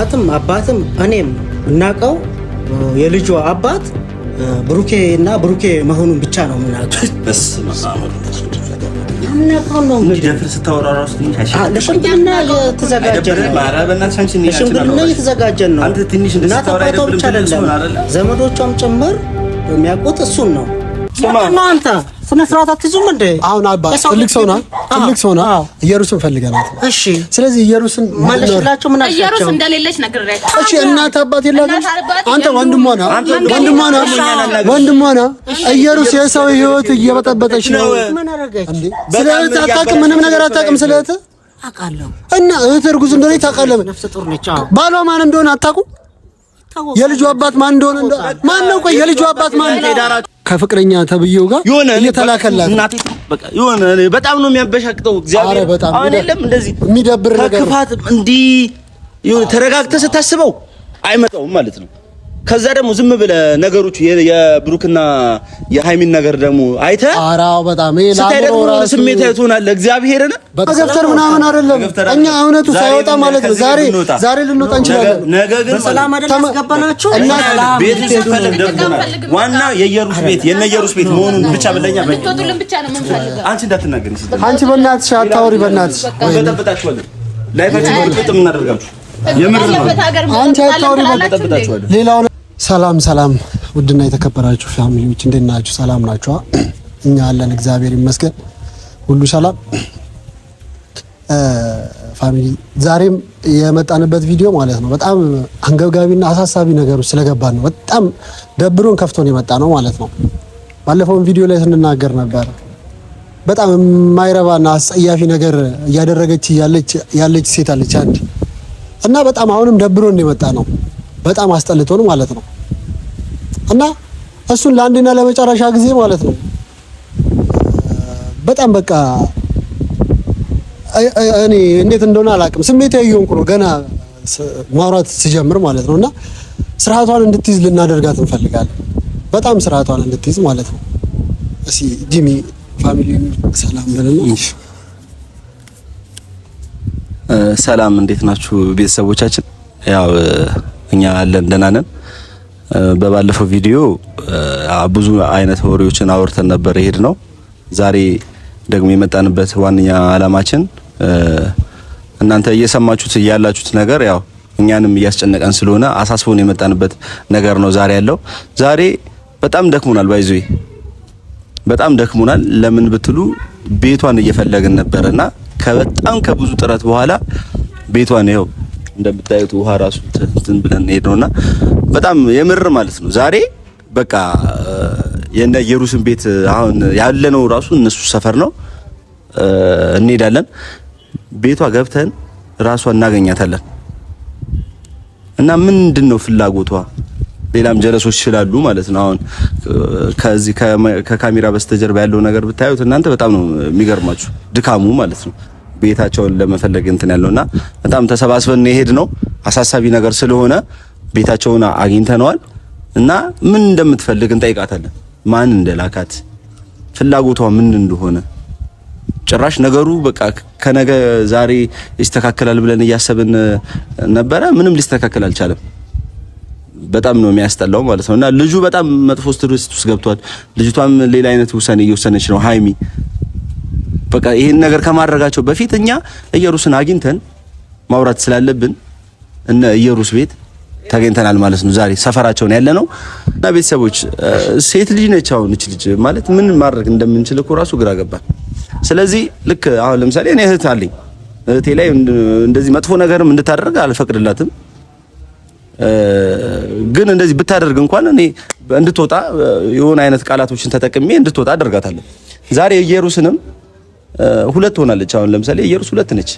አባትም እኔም እናቀው የልጇ አባት ብሩኬ እና ብሩኬ መሆኑን ብቻ ነው የምናውቀው። ለሽምግልና እየተዘጋጀን ነው። እናት አባቷ ብቻ አይደለም ዘመዶቿም ጭምር የሚያውቁት እሱን ነው። አንተ ስነ ስርዓት አትይዙም እንዴ? አሁን አባ ትልቅ ሰው ነው ኢየሩስን ፈልገናት። እሺ ስለዚህ ኢየሩስን ማለሽላችሁ ምን አልሻቸው? ኢየሩስ እንደሌለች ነግሬያቸው። እሺ እናት አባት የላትም። አንተ ወንድሟ ነህ። ኢየሩስ የሰው ህይወት እየበጠበጠች ነው። ምን አረጋች? ስለዚህ አታውቅም፣ ምንም ነገር አታውቅም። ስለዚህ አውቃለሁ። እና እህት እርጉዝ እንደሆነ ታውቃለህ። ነፍሰ ጡር ነች። ባሏ ማን እንደሆነ አታውቁም? የልጁ አባት ማን እንደሆነ ማን ነው? ቆይ የልጁ አባት ማን ነው? ከፍቅረኛ ተብዬው ጋር እየተላከላት እናቴ በቃ የሆነ በጣም ነው የሚያበሻቅጠው። እግዚአብሔር አሁን የለም እንደዚህ የሚደብር ነገር ከክፋት እንዲህ የሆነ ተረጋግተህ ስታስበው አይመጣውም ማለት ነው። ከዛ ደግሞ ዝም ብለህ ነገሮቹ የብሩክና የሃይሚን ነገር ደግሞ አይተህ አራው በጣም ይላምሮ ስሜት አይቶናል። እግዚአብሔርን በገፍተር ምናምን አይደለም እኛ እውነቱ ሳይወጣ ማለት ነው። ዛሬ ልንወጣ እንችላለን። ነገ ግን ሰላም አይደል ያስገባናችሁ እና ቤት ሲፈልግ ደግሞ ዋና የኢየሩስ ቤት የነኢየሩስ ቤት መሆኑን ብቻ በለኛ ብትወጡልን ብቻ ነው የምንፈልገው። አንቺ እንዳትናገሪ አንቺ በእናትሽ አታወሪ። በእናትሽ ተጠብጣችኋል። ላይፋችን ወጥቶ ምን እናደርጋችሁ? የምር ነው አንቺ አታወሪ። በተጠብጣችኋል። ሌላው ሰላም ውድና የተከበራችሁ ፋሚሊዎች እንዴት ናችሁ? ሰላም ናችሁ? እኛ አለን እግዚአብሔር ይመስገን ሁሉ ሰላም። ፋሚሊ ዛሬም የመጣንበት ቪዲዮ ማለት ነው በጣም አንገብጋቢና አሳሳቢ ነገሮች ስለገባን ነው። በጣም ደብሮን ከፍቶን የመጣ ነው ማለት ነው። ባለፈው ቪዲዮ ላይ ስንናገር ነበር በጣም የማይረባና አስጸያፊ ነገር እያደረገች ያለች ሴት አለች አንድ እና በጣም አሁንም ደብሮን የመጣ ነው። በጣም አስጠልቶን ማለት ነው። እና እሱን ለአንድና ለመጨረሻ ጊዜ ማለት ነው በጣም በቃ እኔ እንዴት እንደሆነ አላውቅም፣ ስሜታዊ እየሆንኩ ነው ገና ማውራት ስጀምር ማለት ነው። እና ስርዓቷን እንድትይዝ ልናደርጋት እንፈልጋለን። በጣም ስርዓቷን እንድትይዝ ማለት ነው። እስኪ ጂሚ ፋሚሊ ሰላም በለኝ። ሰላም እንዴት ናችሁ ቤተሰቦቻችን? ያው እኛ አለን ደህና ነን። በባለፈው ቪዲዮ ብዙ አይነት ወሬዎችን አውርተን ነበር ይሄድ ነው። ዛሬ ደግሞ የመጣንበት ዋነኛ አላማችን እናንተ እየሰማችሁት ያላችሁት ነገር ያው እኛንም እያስጨነቀን ስለሆነ አሳስቦን የመጣንበት ነገር ነው ዛሬ ያለው። ዛሬ በጣም ደክሞናል፣ ባይዞይ በጣም ደክሞናል። ለምን ብትሉ ቤቷን እየፈለግን ነበርና በጣም ከብዙ ጥረት በኋላ ቤቷን ይኸው እንደምታዩት ውሃ ራሱ እንትን ብለን ሄድነውና በጣም የምር ማለት ነው። ዛሬ በቃ የነ ኢየሩስን ቤት አሁን ያለነው ራሱ እነሱ ሰፈር ነው እንሄዳለን። ቤቷ ገብተን ራሷን እናገኛታለን። እና ምንድነው ፍላጎቷ? ሌላም ጀለሶች ይችላሉ ማለት ነው። አሁን ከዚህ ከካሜራ በስተጀርባ ያለው ነገር ብታዩት እናንተ በጣም ነው የሚገርማችሁ ድካሙ ማለት ነው። ቤታቸውን ለመፈለግ እንትን ያለውና በጣም ተሰባስበን የሄድ ነው። አሳሳቢ ነገር ስለሆነ ቤታቸውን አግኝተነዋል እና ምን እንደምትፈልግ እንጠይቃታለን። ማን እንደላካት ፍላጎቷ ምን እንደሆነ ጭራሽ ነገሩ በቃ ከነገ ዛሬ ይስተካከላል ብለን እያሰብን ነበረ። ምንም ሊስተካከል አልቻለም። በጣም ነው የሚያስጠላው ማለት ነውና ልጁ በጣም መጥፎ ስትረስ ውስጥ ገብቷል። ልጅቷም ሌላ አይነት ውሳኔ እየወሰነች ነው ሃይሚ። በቃ ይሄን ነገር ከማድረጋቸው በፊት እኛ ኢየሩስን አግኝተን ማውራት ስላለብን እነ ኢየሩስ ቤት ተገኝተናል ማለት ነው። ዛሬ ሰፈራቸውን ያለ ነው እና ቤተሰቦች ሴት ልጅ ነች። አሁን እቺ ልጅ ማለት ምን ማድረግ እንደምንችል እኮ ራሱ ግራ ገባን። ስለዚህ ልክ አሁን ለምሳሌ እኔ እህት አለኝ። እህቴ ላይ እንደዚህ መጥፎ ነገርም እንድታደርግ አልፈቅድላትም። ግን እንደዚህ ብታደርግ እንኳን እኔ እንድትወጣ የሆነ አይነት ቃላቶችን ተጠቅሜ እንድትወጣ አደርጋታለሁ። ዛሬ ኢየሩስንም ሁለት ሆናለች። አሁን ለምሳሌ ኢየሩስ ሁለት ነች፣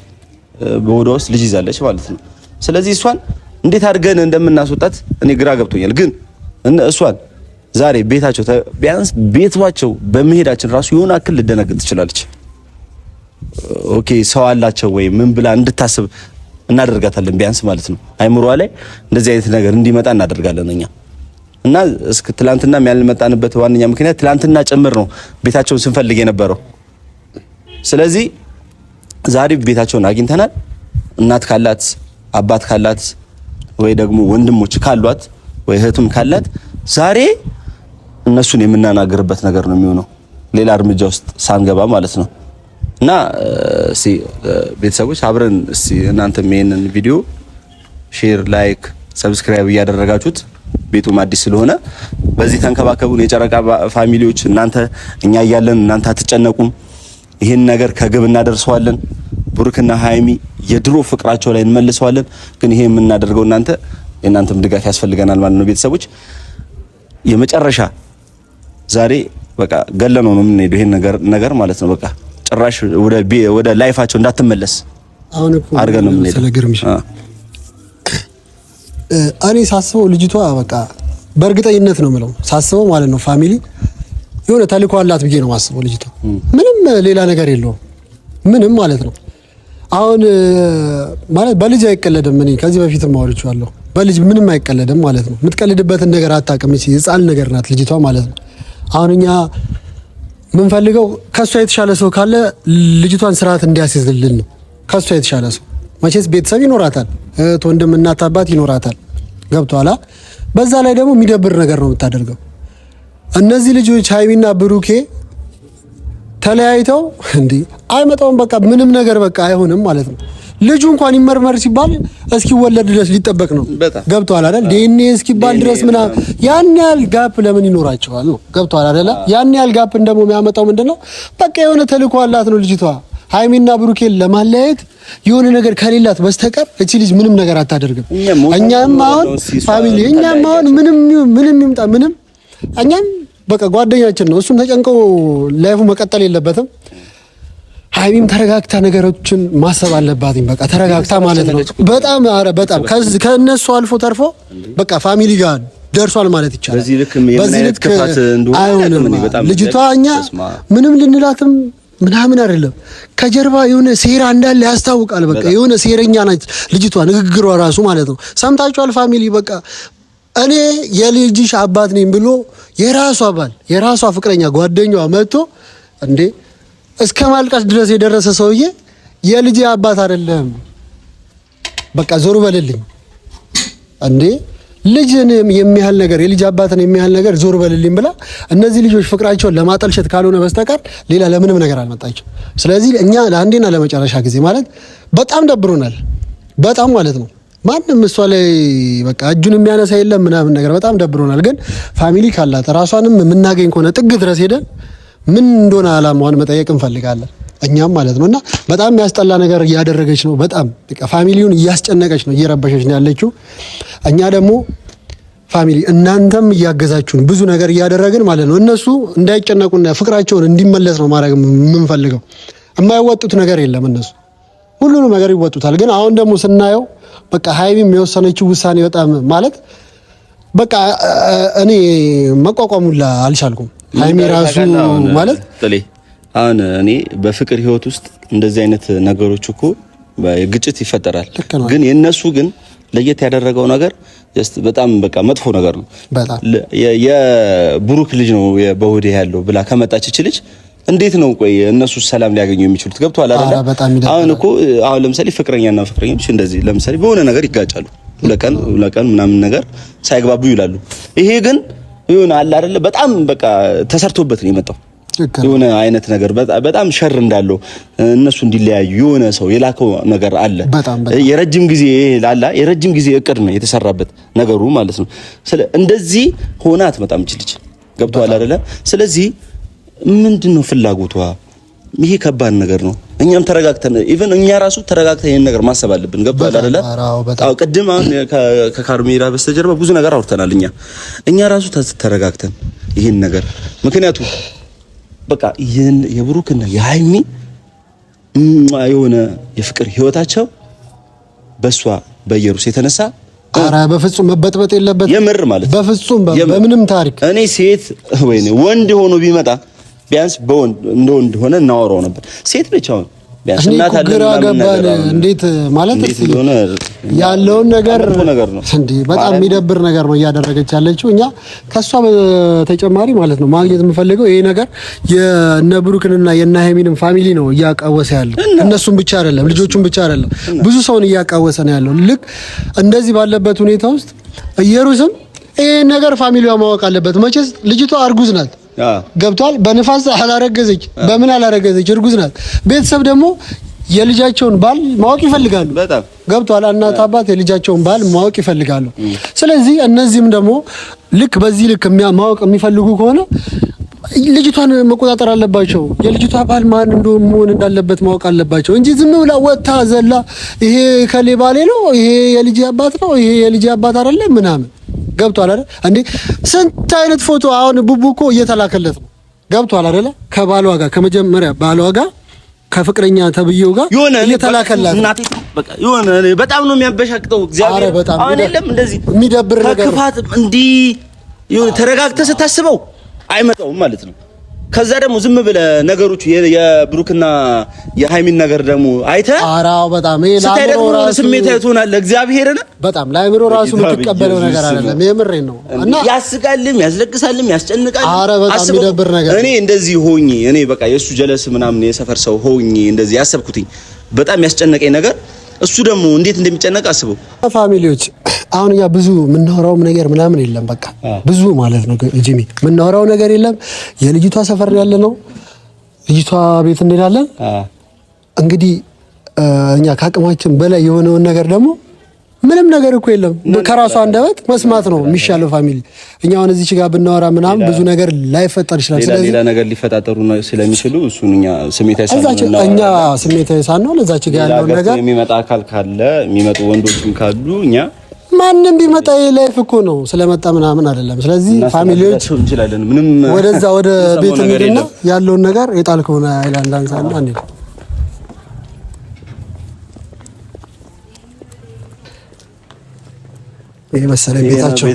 በወዷ ውስጥ ልጅ ይዛለች ማለት ነው። ስለዚህ እሷን እንዴት አድርገን እንደምናስወጣት እኔ ግራ ገብቶኛል። ግን እሷን ዛሬ ቤታቸው ቢያንስ ቤቷቸው በመሄዳችን ራሱ የሆነ አክል ልደነግጥ ትችላለች። ኦኬ ሰው አላቸው ወይ ምን ብላ እንድታስብ እናደርጋታለን ቢያንስ ማለት ነው። አይምሯ ላይ እንደዚህ አይነት ነገር እንዲመጣ እናደርጋለን እኛ እና እስከ ትላንትና ያልመጣንበት ዋነኛ ምክንያት ትላንትና ጭምር ነው ቤታቸውን ስንፈልግ የነበረው። ስለዚህ ዛሬ ቤታቸውን አግኝተናል። እናት ካላት አባት ካላት ወይ ደግሞ ወንድሞች ካሏት ወይ እህቱም ካላት ዛሬ እነሱን የምናናገርበት ነገር ነው የሚሆነው ሌላ እርምጃ ውስጥ ሳንገባ ማለት ነው። እና ቤተሰቦች አብረን እናንተም ይሄንን ቪዲዮ ሼር፣ ላይክ፣ ሰብስክራይብ እያደረጋችሁት ቤቱም አዲስ ስለሆነ በዚህ ተንከባከቡን የጨረቃ ፋሚሊዎች። እናንተ እኛ እያለን እናንተ አትጨነቁም። ይሄን ነገር ከግብ እናደርሰዋለን። ብሩክና ሃይሚ የድሮ ፍቅራቸው ላይ እንመልሰዋለን። ግን ይሄ የምናደርገው የእናንተም ድጋፍ ያስፈልገናል ማለት ነው። ቤተሰቦች የመጨረሻ ዛሬ በቃ ገለነው ነው የምንሄደው ይሄን ነገር ማለት ነው። በቃ ጭራሽ ወደ ላይፋቸው እንዳትመለስ አሁን እኮ አድርገን ነው የምንሄደው። እኔ ሳስበው ልጅቷ በቃ በእርግጠኝነት ነው የምለው ሳስበው ማለት ነው ፋሚሊ የሆነ ተልእኮ አላት ብዬ ነው ማስበው። ልጅቷ ምንም ሌላ ነገር የለውም ምንም ማለት ነው። አሁን ማለት በልጅ አይቀለድም። እኔ ከዚህ በፊትም አውርቼዋለሁ። በልጅ ምንም አይቀለድም ማለት ነው። የምትቀልድበትን ነገር አታውቅም። እቺ ህፃን ነገር ናት ልጅቷ ማለት ነው። አሁን እኛ ምን ፈልገው ከሷ የተሻለ ሰው ካለ ልጅቷን ስርዓት እንዲያስይዝልን ነው። ከሷ የተሻለ ሰው መቼስ ቤተሰብ ይኖራታል፣ እህት ወንድም፣ እናት አባት ይኖራታል። ገብቷላ። በዛ ላይ ደግሞ የሚደብር ነገር ነው የምታደርገው። እነዚህ ልጆች ሃይሚና ብሩኬ ተለያይተው እንዴ አይመጣውም። በቃ ምንም ነገር በቃ አይሆንም ማለት ነው። ልጁ እንኳን ይመርመር ሲባል እስኪወለድ ድረስ ሊጠበቅ ነው። ገብቷል አይደል? ዲኤንኤ እስኪባል ድረስ ምናምን ያን ያህል ጋፕ ለምን ይኖራቸዋል ነው። ገብቷል አይደል? ያን ያህል ጋፕ ደግሞ የሚያመጣው ምንድነው? በቃ የሆነ ተልእኮ አላት ነው ልጅቷ። ሃይሚና ብሩኬን ለማለያየት የሆነ ነገር ከሌላት በስተቀር እቺ ልጅ ምንም ነገር አታደርግም። እኛም አሁን ፋሚሊ እኛም አሁን ምንም ይምጣ ምንም እኛም በቃ ጓደኛችን ነው። እሱም ተጨንቀው ላይፉ መቀጠል የለበትም። ሃይሚም ተረጋግታ ነገሮችን ማሰብ አለባት። በቃ ተረጋግታ ማለት ነው። በጣም ከነሱ አልፎ ተርፎ በቃ ፋሚሊ ጋር ደርሷል ማለት ይቻላል። በዚህ ልክ አይሆንም። ልጅቷ እኛ ምንም ልንላትም ምናምን አይደለም። ከጀርባ የሆነ ሴራ እንዳለ ያስታውቃል። በቃ የሆነ ሴረኛ ናት ልጅቷ፣ ንግግሯ ራሱ ማለት ነው። ሰምታችኋል ፋሚሊ። በቃ እኔ የልጅሽ አባት ነኝ ብሎ የራሷ ባል የራሷ ፍቅረኛ ጓደኛዋ መጥቶ እንዴ እስከ ማልቀስ ድረስ የደረሰ ሰውዬ የልጅ አባት አይደለም፣ በቃ ዞር በልልኝ እንዴ ልጅን የሚያህል ነገር የልጅ አባትን የሚያህል ነገር ዞር በልልኝ ብላ እነዚህ ልጆች ፍቅራቸውን ለማጠልሸት ካልሆነ በስተቀር ሌላ ለምንም ነገር አልመጣችም። ስለዚህ እኛ ለአንዴና ለመጨረሻ ጊዜ ማለት በጣም ደብሮናል፣ በጣም ማለት ነው። ማንም እሷ ላይ በቃ እጁን የሚያነሳ የለም ምናምን ነገር በጣም ደብሮናል። ግን ፋሚሊ ካላት ራሷንም የምናገኝ ከሆነ ጥግ ድረስ ሄደን ምን እንደሆነ አላማዋን መጠየቅ እንፈልጋለን እኛም ማለት ነውና በጣም የሚያስጠላ ነገር እያደረገች ነው። በጣም በቃ ፋሚሊውን እያስጨነቀች ነው፣ እየረበሸች ነው ያለችው። እኛ ደግሞ ፋሚሊ እናንተም እያገዛችሁን ብዙ ነገር እያደረግን ማለት ነው እነሱ እንዳይጨነቁና ፍቅራቸውን እንዲመለስ ነው ማድረግ የምንፈልገው። የማይወጡት ነገር የለም፣ እነሱ ሁሉንም ነገር ይወጡታል። ግን አሁን ደግሞ ስናየው በቃ ሃይሚም የወሰነችው ውሳኔ በጣም ማለት በቃ እኔ መቋቋሙላ አልቻልኩም። ሃይሚ ራሱ ማለት አሁን እኔ በፍቅር ህይወት ውስጥ እንደዚህ አይነት ነገሮች እኮ ግጭት ይፈጠራል። ግን የነሱ ግን ለየት ያደረገው ነገር በጣም በቃ መጥፎ ነገር ነው። የብሩክ ልጅ ነው በሆዴ ያለው ብላ ከመጣች እቺ ልጅ እንዴት ነው ቆይ እነሱ ሰላም ሊያገኙ የሚችሉት? ገብቷል አይደል? አሁን እኮ አሁን ለምሳሌ ፍቅረኛና ፍቅረኞች እንደዚህ ለምሳሌ በሆነ ነገር ይጋጫሉ፣ ለቀን ምናምን ነገር ሳይግባቡ ይውላሉ። ይሄ ግን ይሁን አለ አይደል? በጣም በቃ ተሰርቶበት ነው የመጣው የሆነ አይነት ነገር በጣም ሸር እንዳለው እነሱ እንዲለያዩ የሆነ ሰው የላከው ነገር አለ። የረጅም ጊዜ እቅድ ነው የተሰራበት ነገሩ ማለት ነው። እንደዚህ ሆና አትመጣም እቺ ልጅ። ገብቷል አይደለ? ስለዚህ ምንድነው ፍላጎቷ? ይሄ ከባድ ነገር ነው። እኛም ተረጋግተን ኢቭን እኛ ራሱ ተረጋግተን ይሄን ነገር ማሰብ አለብን። ገብቷል አይደለ? አዎ ቅድም አሁን ከካርሜራ በስተጀርባ ብዙ ነገር አውርተናል። እኛ ራሱ ተረጋግተን ይሄን ነገር ምክንያቱም በቃ የብሩክና የሃይሚ የሆነ የፍቅር ህይወታቸው በሷ በኢየሩስ የተነሳ በፍጹም መበጥበጥ የለበትም። የምር ማለት በፍጹም በምንም ታሪክ እኔ ሴት ወይኔ ወንድ ሆኖ ቢመጣ ቢያንስ እንደ ወንድ ሆነ እናወራው ነበር። ሴት ነች አሁን ቢያስናት አለ እንዴት ማለት ያለውን ነገር እንዴ በጣም የሚደብር ነገር ነው እያደረገች ያለችው። እኛ ከሷ በተጨማሪ ማለት ነው ማግኘት የምፈልገው ይሄ ነገር የነ ብሩክንና የነ ሃይሚንን ፋሚሊ ነው እያቃወሰ ያለው። እነሱን ብቻ አይደለም ልጆቹን ብቻ አይደለም ብዙ ሰውን እያቃወሰ ነው ያለው። ልክ እንደዚህ ባለበት ሁኔታ ውስጥ ኢየሩስም ይሄ ነገር ፋሚሊዋ ማወቅ አለበት። መቼስ ልጅቷ እርጉዝ ናት ገብቷል። በንፋስ አላረገዘች በምን አላረገዘች እርጉዝ ናት። ቤተሰብ ደግሞ የልጃቸውን ባል ማወቅ ይፈልጋሉ። በጣም ገብቷል። እናት አባት የልጃቸውን ባል ማወቅ ይፈልጋሉ። ስለዚህ እነዚህም ደግሞ ልክ በዚህ ልክ ማወቅ የሚፈልጉ ከሆነ ልጅቷን መቆጣጠር አለባቸው። የልጅቷ ባል ማን እንደሆነ መሆን እንዳለበት ማወቅ አለባቸው እንጂ ዝም ብላ ወጣ ዘላ ይሄ ከሌ ባሌ ነው ይሄ የልጅ አባት ነው ይሄ የልጅ አባት አይደለም ምናምን ገብቷል አይደል እንዴ? ስንት አይነት ፎቶ አሁን ቡቡ እኮ እየተላከለት ነው ገብቷል አይደል? ከባሏ ጋር ከመጀመሪያ ባሏ ጋር ከፍቅረኛ ተብዬው ጋር እየተላከላት እናቴ በቃ የሆነ በጣም ነው የሚያበሻቅጠው። እግዚአብሔር አሁን የለም እንደዚህ የሚደብር ነገር ከክፋት እንዲህ የሆነ ተረጋግተህ ስታስበው አይመጣውም ማለት ነው። ከዛ ደግሞ ዝም ብለህ ነገሮች የብሩክና የሃይሚን ነገር ደግሞ አይተህ አራው በጣም ለአእምሮ ራሱ ስሜት አይቶናል። እግዚአብሔርን በጣም ለአእምሮ ራሱ የምትቀበለው ነገር አይደለም። የምሬን ነው። እና ያስቃልም ያስለቅሳልም ያስጨንቃል። አረ በጣም የሚደብር ነገር እኔ እንደዚህ ሆኜ እኔ በቃ የሱ ጀለስ ምናምን የሰፈር ሰው ሆኜ እንደዚህ ያሰብኩትኝ በጣም ያስጨነቀኝ ነገር እሱ ደግሞ እንዴት እንደሚጨነቅ አስበው። ፋሚሊዎች አሁን ያ ብዙ የምናወራው ነገር ምናምን የለም። በቃ ብዙ ማለት ነው ጂሚ የምናወራው ነገር የለም። የልጅቷ ሰፈር ያለ ነው። ልጅቷ ቤት እንሄዳለን። እንግዲህ እኛ ከአቅማችን በላይ የሆነውን ነገር ደግሞ ምንም ነገር እኮ የለም። ከራሷ አንደበት መስማት ነው የሚሻለው። ፋሚሊ እኛ አሁን እዚህ ጋር ብናወራ ምናምን ብዙ ነገር ላይፈጠር ይችላል። ስለዚህ ሌላ ነገር ሊፈጣጠሩ ስለሚችሉ እሱን እኛ ስሜታዊ ሳንሆን እዛች ጋር ያለውን ነገር የሚመጣ አካል ካለ የሚመጡ ወንዶችም ካሉ እኛ ማንንም ቢመጣ ላይፍ እኮ ነው ስለመጣ ምናምን አይደለም። ስለዚህ ፋሚሊዎች እንችላለን ምንም ወደዛ ወደ ቤት እንሂድና ያለውን ነገር የጣልከውን አይላንድ አንሳና አንዴ ይሄ መሰለኝ ቤታቸው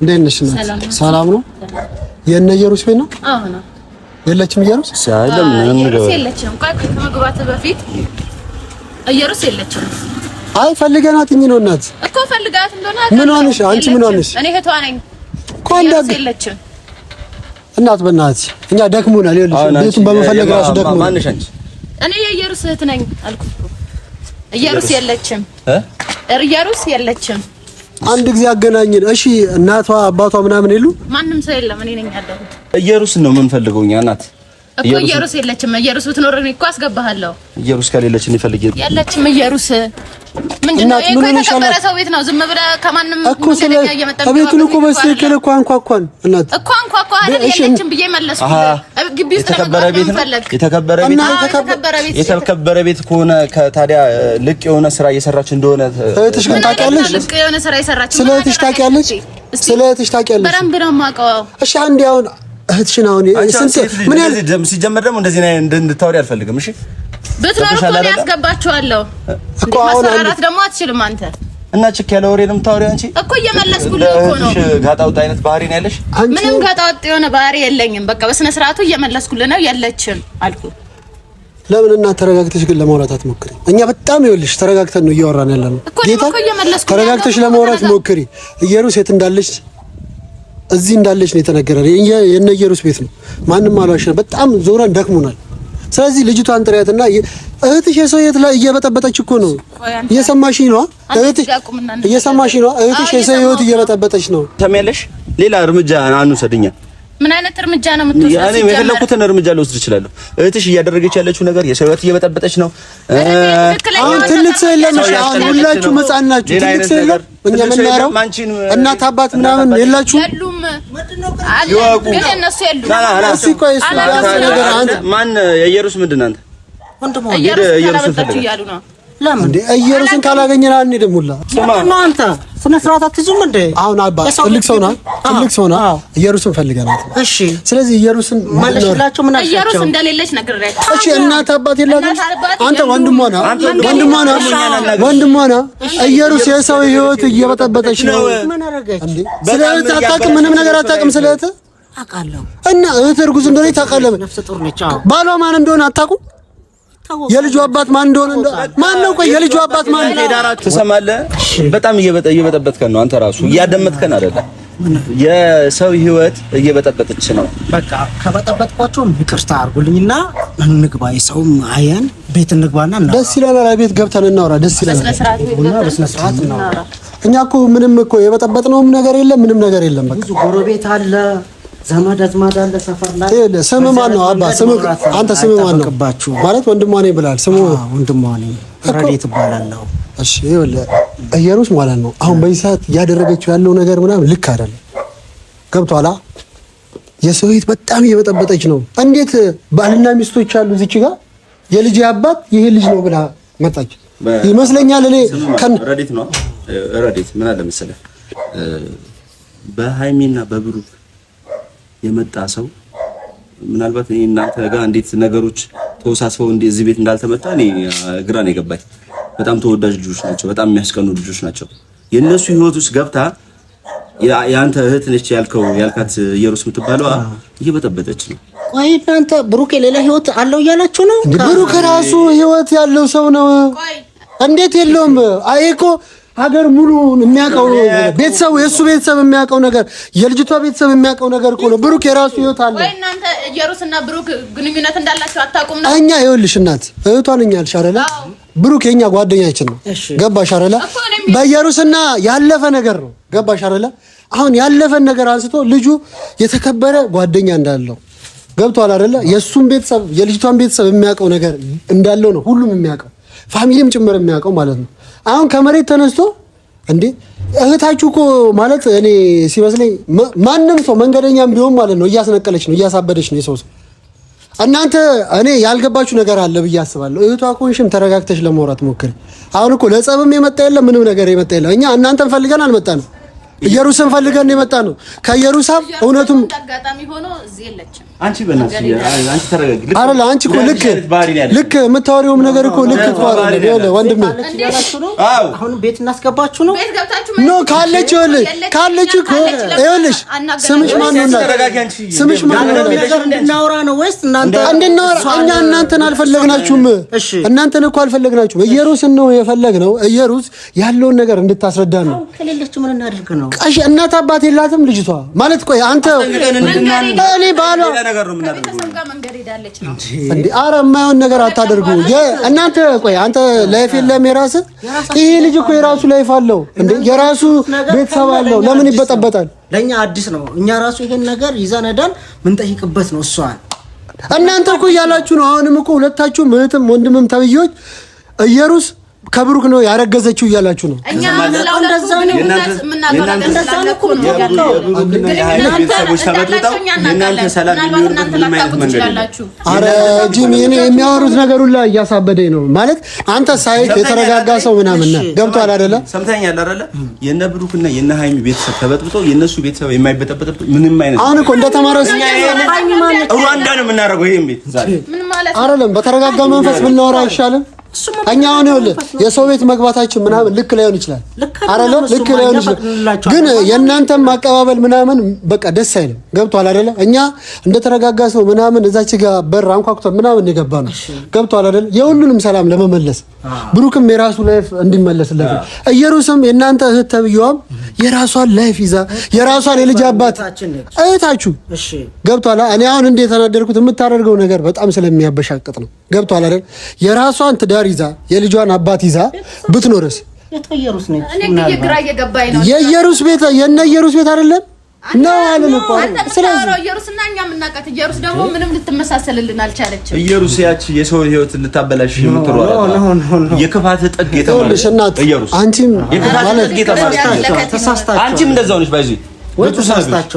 እንዴት ነሽ? ሰላም ነው። የእነ ኢየሩስ ቤት ነው? አዎ ነው። የለችም ኢየሩስ? ሳይለም ኢየሩስ የለችም። ቆይ ከመግባት በፊት ኢየሩስ የለችም። አይ ፈልገናት ነው እናት እኮ ፈልጋት እንደሆነ ምን ሆነሽ? አንቺ ምን ሆነሽ? እኔ እህቷ ነኝ። ኢየሩስ የለችም። እናት በእናትሽ እኛ ደክሞናል። ይኸውልሽ ቤቱን በመፈለግ ራሱ ደክሞናል። ማንሽ አንቺ? እኔ የኢየሩስ እህት ነኝ አልኩት እኮ። ኢየሩስ የለችም። ኢየሩስ የለችም። አንድ ጊዜ አገናኝን። እሺ እናቷ አባቷ ምናምን የሉ? ማንም ሰው የለም። እኔ ነኝ ያለሁት። ኢየሩስ ነው የምንፈልገው እኛ እናት እኮ። ኢየሩስ የለችም። ኢየሩስ ብትኖር እኔ እኮ አስገባሃለሁ። ኢየሩስ ከሌለች እኔ ፈልጌ የለችም። ኢየሩስ ምንድነው? እኮ የተከበረ ሰው ቤት ነው። ዝም ብለህ ከማንም ሙስሊም እየመጣ ቤቱን እኮ በስልክል እኮ አንኳኳን እናት እኮ አንኳኳ አይደል? የለችም ብዬ መለስኩ። ግቢ ውስጥ የተከበረ ቤት ነው። የተከበረ ቤት ከሆነ ታዲያ ልቅ የሆነ ስራ እየሰራች እንደሆነ እህትሽ ግን ታውቂያለሽ? ልቅ የሆነ ስራ እየሰራች ስለ እህትሽ ታውቂያለሽ? ስለ እህትሽ ታውቂያለሽ? በደንብ ነው የማውቀው። እሺ አንዴ አሁን እህትሽን አሁን ምን ያህል ሲጀመር ደግሞ እንደዚህ እንድታወሪ አልፈልግም። እሺ ብትኖር እኮ ያስገባችኋለሁ እኮ። አሁን ማስፈራራት ደግሞ አትችልም አንተ። እና ችክ ያለ ወሬ ነው የምታወሪው አንቺ እኮ። እየመለስኩልህ እኮ ነው። ጋጣውጥ አይነት ባህሪ ነው ያለሽ? ምንም ጋጣውጥ የሆነ ባህሪ የለኝም። በቃ በስነ ስርዓቱ እየመለስኩልህ ነው። የለችም አልኩ። ለምን እና ተረጋግተሽ ግን ለማውራት አትሞክሪ? እኛ በጣም ይኸውልሽ ተረጋግተን ነው እያወራን ያለነው። ጌታ ተረጋግተሽ ለማውራት ሞክሪ። ኢየሩስ የት እንዳለች እዚህ እንዳለች ነው የተነገረን። የእነ ኢየሩስ ቤት ነው። ማንም አልዋሸንም። በጣም ዞረን ደክሞናል። ስለዚህ ልጅቷን ጥሪያትና እህትሽ የሰው የት ላይ እየበጠበጠች እኮ ነው። እየሰማሽኝ ነው? እህትሽ እየሰማሽኝ ነው? እህትሽ የሰው ህይወት እየበጠበጠች ነው። ተመለሽ። ሌላ እርምጃ አንውሰድኛ። ምን አይነት እርምጃ ነው የምትወስደው? እኔ የፈለኩትን እርምጃ ልወስድ እችላለሁ። እህትሽ እያደረገች ያለችው ነገር የሰው ህይወት እየበጠበጠች ነው። አሁን ትልቅ ሰው የለም። አሁን ሁላችሁ ህፃን ናችሁ። ትልቅ ሰው የለም። እኛ የምናየው እናት አባት ምናምን የላችሁ። ይወቁ። ግን እነሱ የሉም። እስኪ ቆይ እሱ ነገር አንተ ማን የኢየሩስ ምንድን ነህ አንተ? ወንድም ኢየሩስን ካላገኘን አንሄድም። ሁላ እንዴ ኢየሩስን ካላገኘን አንሄድም። ሁላ ስማ አንተ ስነ ስርዓት አትይዙም እንዴ? አሁን አባ ትልቅ ሰው ነው ኢየሩስን ፈልገናት። እሺ ስለዚህ ኢየሩስን ማለሽላችሁ ምን አልሻቸው? ኢየሩስ እንደሌለች ነግሬያቸው። እሺ እናት አባት የላትም። አንተ ወንድሟ ነህ። ኢየሩስ የሰው ህይወት እየበጠበጠች ነው። ምን አረጋች እንዴ? ስለዚህ አታውቅም፣ ምንም ነገር አታውቅም። ስለዚህ አውቃለሁ። እና እህት እርጉዝ እንደሆነ ታውቃለህ። ነፍሰ ጡር ነች። ባሏ ማን እንደሆነ አታውቁም? የልጁ አባት ማን እንደሆነ ማን ነው? ቆይ የልጁ አባት ማን ነው? ዳራችሁ ትሰማለህ? በጣም እየበጠበጥከን ነው። አንተ ራሱ እያደመጥከን አይደለም። የሰው ህይወት እየበጠበጠች ነው። በቃ ከበጠበጥኳቸውም ይቅርታ አድርጉልኝና እንግባ። የሰውም አያን ቤት እንግባና እና ደስ ይለናል። ቤት ገብተን እናውራ። ደስ ይለናል። በስነ ስርዓት እናውራ። እኛ እኮ ምንም እኮ የበጠበጥነውም ነገር የለም፣ ምንም ነገር የለም። በቃ ብዙ ጎረቤት አለ፣ ዘመድ አዝማድ አለ ሰፈር ላይ። ስም ማን ነው አባ? ስም አንተ ስም ማን ነው ማለት? ወንድሟ ነኝ ብለሃል። ስሙ ወንድሟ ነኝ ረዴት እባላለሁ። እሺ ይኸውልህ ኢየሩስ ማለት ነው አሁን በዚህ ሰዓት እያደረገችው ያለው ነገር ምናምን ልክ አይደለም። ገብቶሃል? የሰው ህይወት በጣም እየበጠበጠች ነው። እንዴት ባልና ሚስቶች አሉ እዚች ጋር የልጅ አባት ይሄ ልጅ ነው ብላ መጣች ይመስለኛል። እኔ ረዴት ነው ረዴት ምን አለ መሰለህ በሃይሚና በብሩክ የመጣ ሰው ምናልባት እኔ እናንተ ጋር እንዴት ነገሮች ተወሳስበው እዚህ ቤት እንዳልተመጣ እኔ ግራ ነው የገባኝ። በጣም ተወዳጅ ልጆች ናቸው፣ በጣም የሚያስቀኑ ልጆች ናቸው። የነሱ ህይወት ውስጥ ገብታ ያንተ እህት ነች ያልካት ኢየሩስ የምትባለው እየበጠበጠች ነው። ቆይ እናንተ ብሩክ የሌላ ህይወት አለው እያላችሁ ነው? ብሩክ ራሱ ህይወት ያለው ሰው ነው። እንዴት የለውም? አይ እኮ ሀገር ሙሉ የሚያውቀው ቤተሰብ የሱ ቤተሰብ የሚያውቀው ነገር የልጅቷ ቤተሰብ የሚያውቀው ነገር እኮ ነው። ብሩክ የራሱ ህይወት አለ። ወይ እናንተ ኢየሩስና ብሩክ ግንኙነት እንዳላችሁ አታውቁም ነው? እኛ ይኸውልሽ እናት እህቷ ነኝ አልሽ አይደለ? ብሩክ የኛ ጓደኛችን ነው። ገባሽ አይደለ? በኢየሩስና ያለፈ ነገር ነው። ገባሽ አይደለ? አሁን ያለፈን ነገር አንስቶ ልጁ የተከበረ ጓደኛ እንዳለው ገብቷል አይደለ? የሱን ቤተሰብ የልጅቷን ቤተሰብ የሚያውቀው ነገር እንዳለው ነው ሁሉም የሚያውቀው፣ ፋሚሊም ጭምር የሚያውቀው ማለት ነው። አሁን ከመሬት ተነስቶ እንዴ እህታችሁ እኮ ማለት እኔ ሲመስለኝ ማንም ሰው መንገደኛም ቢሆን ማለት ነው እያስነቀለች ነው እያሳበደች ነው የሰው እናንተ እኔ ያልገባችሁ ነገር አለ ብዬ አስባለሁ። እህቷ ኮንሽም ተረጋግተሽ ለማውራት ሞክሪ። አሁን እኮ ለጸብም የመጣ የለም ምንም ነገር የመጣ የለም። እኛ እናንተን ፈልገን አልመጣንም፣ ኢየሩስን ፈልገን የመጣ ነው። ከኢየሩሳሌም እውነቱም አጋጣሚ ሆኖ እዚህ የለችም። አንቺ በእናትሽ አንቺ ተረጋግጥ አይደል? አንቺ እኮ ልክ የምታወሪውም ነገር እኮ ልክ እኮ አይደል? ይኸውልህ ወንድሜ አሁን ቤት እናስገባችሁ ነው? ቤት ገብታችሁ ኖ ካለች እኮ ይኸውልሽ ስምሽ ማን ነው? ስምሽ ማን ነው? ነገር እንድናወራ ነው ወይስ እናንተ እንድናወራ? እኛ እናንተን አልፈለግናችሁም። እናንተን እኮ አልፈለግናችሁም። ኢየሩስን ነው የፈለግነው። ኢየሩስ ያለውን ነገር እንድታስረዳ ነው። ከሌለች ምን እናድርግ ነው? ቀሽ እናት አባት የላትም ልጅቷ ማለት ቆይ አንተ እኔ ባሏ ነገር ነው የምናደርገው እንዴ? ኧረ የማይሆን ነገር አታደርጉ እናንተ። ቆይ አንተ ላይፍ የለም የራስህ? ይሄ ልጅ እኮ የራሱ ላይፍ አለው እንዴ? የራሱ ቤተሰብ አለው። ለምን ይበጠበጣል? ለኛ አዲስ ነው። እኛ ራሱ ይሄን ነገር ይዘን ሄደን ምን ጠይቅበት ነው እሷን። እናንተ እኮ እያላችሁ ነው። አሁንም እኮ ሁለታችሁም እህትም ወንድምም ተብዬዎች ኢየሩስ ከብሩክ ነው ያረገዘችው እያላችሁ ነው። እኛ ለሁለቱ ግንኙነት የምናገረው እንደዛለኩ ነው ያለው። አረ ጂሚ እኔ የሚያወሩት ነገር ሁሉ እያሳበደኝ ነው ማለት አንተ ሳይት የተረጋጋ ሰው ምናምን ነው ገብቷል አይደለ? ሰምተኛል አይደለ? የነ ብሩክና የነ ሃይሚ ቤተሰብ ተበጥብጦ የነሱ ቤተሰብ የማይበጠበጥ ምንም አይነት አሁን እኮ እንደተማረስ ሩዋንዳ ነው የምናደርገው። ይሄን ቤት ዛሬ ምን ማለት አይደለም። በተረጋጋ መንፈስ ብናወራ አይሻልም? እኛ አሁን ይኸውልህ የሰው ቤት መግባታችን ምናምን ልክ ላይሆን ይችላል አይደለ? ልክ ላይሆን ይችላል፣ ግን የእናንተም ማቀባበል ምናምን በቃ ደስ አይልም። ገብቷል አይደለ? እኛ እንደተረጋጋ ሰው ምናምን እዛች ጋር በር አንኳኩተን ምናምን የገባ ነው። ገብቷል አይደለ? የሁሉንም ሰላም ለመመለስ ብሩክም የራሱ ላይፍ እንዲመለስለት ነው። ኢየሩስም የእናንተ እህት ተብዬዋም የራሷን ላይፍ ይዛ የራሷን የልጅ አባት እህታችሁ ገብቷል። እኔ አሁን እንደ የተናደድኩት የምታደርገው ነገር በጣም ስለሚያበሻቅጥ ነው። ገብቷል አይደል? የራሷን ትዳር ይዛ የልጇን አባት ይዛ ብትኖርስ? የኢየሩስ ነኝ እኔ ግራ እየገባኝ ነው። የኢየሩስ ቤት የነ ኢየሩስ ቤት አይደለም ነው አለን እኮ። ስለዚህ ኢየሩስና እኛ የምናውቃት ኢየሩስ ደግሞ ምንም ልትመሳሰልልን አልቻለችም። ኢየሩስ ያቺ የሰው ህይወት ልታበላሽ የምትሮጥ የክፋት ጥግ የተባለች ኢየሩስ አንቺም ማለት ተሳስታችሁ አንቺም እንደዛው ነሽ ባይዚ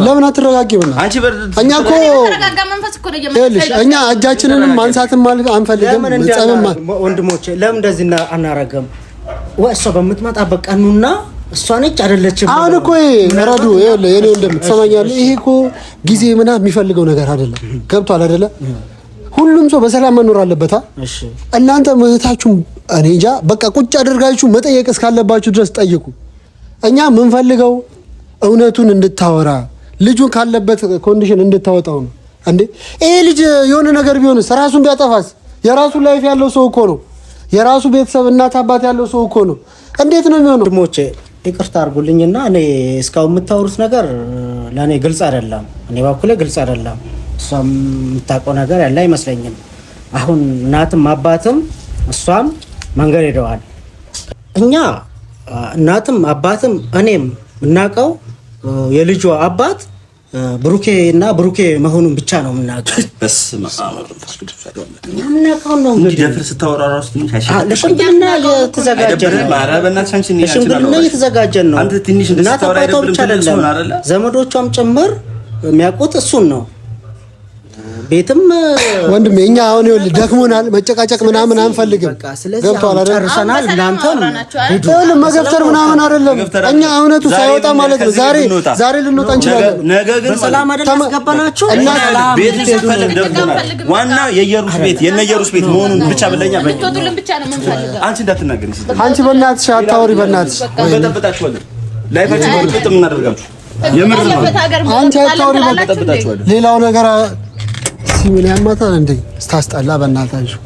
ለምን አትረጋጊም? አንቺ እኛ እኮ ተረጋጋ መንፈስ እኮ ነው የምንፈልገው። እኛ እጃችንንም ማንሳትም ማለት አንፈልግም። ጸብም ወንድሞቼ ለምን እንደዚህ አናረጋም? ወእሷ በምትመጣበት ቀኑና እሷ ነች አይደለችም? አሁን እኮ ረዱ ይኸውልህ የኔ እንደምትሰማኛለህ ይሄ እኮ ጊዜ ምናምን የሚፈልገው ነገር አይደለም። ገብቷል አይደለ? ሁሉም ሰው በሰላም መኖር አለበት። እሺ እናንተ እህታችሁ እኔ እንጃ በቃ ቁጭ አድርጋችሁ መጠየቅ እስካለባችሁ ድረስ ጠይቁ። እኛ የምንፈልገው እውነቱን እንድታወራ ልጁን ካለበት ኮንዲሽን እንድታወጣው ነው። እንዴ ይሄ ልጅ የሆነ ነገር ቢሆንስ ራሱን ቢያጠፋስ? የራሱ ላይፍ ያለው ሰው እኮ ነው። የራሱ ቤተሰብ እናት አባት ያለው ሰው እኮ ነው። እንዴት ነው የሚሆነው? ወንድሞቼ ይቅርታ አድርጉልኝና እኔ እስካሁን የምታወሩት ነገር ለእኔ ግልጽ አይደለም። እኔ በኩሌ ግልጽ አይደለም። እሷም የምታውቀው ነገር ያለ አይመስለኝም። አሁን እናትም አባትም እሷም መንገድ ሄደዋል። እኛ እናትም አባትም እኔም የምናውቀው የልጇ አባት ብሩኬ እና ብሩኬ መሆኑን ብቻ ነው የምናውቀው። ለሽምግልና እየተዘጋጀን ነው። እናት አባቷ ብቻ አይደለም ዘመዶቿም ጭምር የሚያውቁት እሱን ነው። ቤትም ወንድሜ እኛ አሁን ይኸውልህ ደክሞናል፣ መጨቃጨቅ ምናምን አንፈልግም። ገብቶሃል አይደል? ጨርሰናል። እናንተም ይኸውልህ መገፍተር ምናምን አይደለም። እኛ እውነቱ ሳይወጣ ማለት ነው ዛሬ ልንወጣ እንችላለን። ነገ ግን በሰላም አይደል ያስገባናችሁ? ቤት ሲፈልግ ደርጎናል። ዋና የኢየሩስ ቤት የኢየሩስ ቤት መሆኑን ብቻ በለኛ ብትወጡልን ብቻ ነው የምንፈልገው። አንቺ እንዳትናገሪ። አንቺ በእናትሽ አታወሪ። በእናትሽ በጠብጣችኋለን። ላይፋችን በጥብጥ እናደርጋችሁ። የምር ነው። አንቺ አታወሪ። በጠብጣችኋለን። ሌላው ነገር ሲምን ያማታል እንዴ ስታስጠላ በእናታችሁ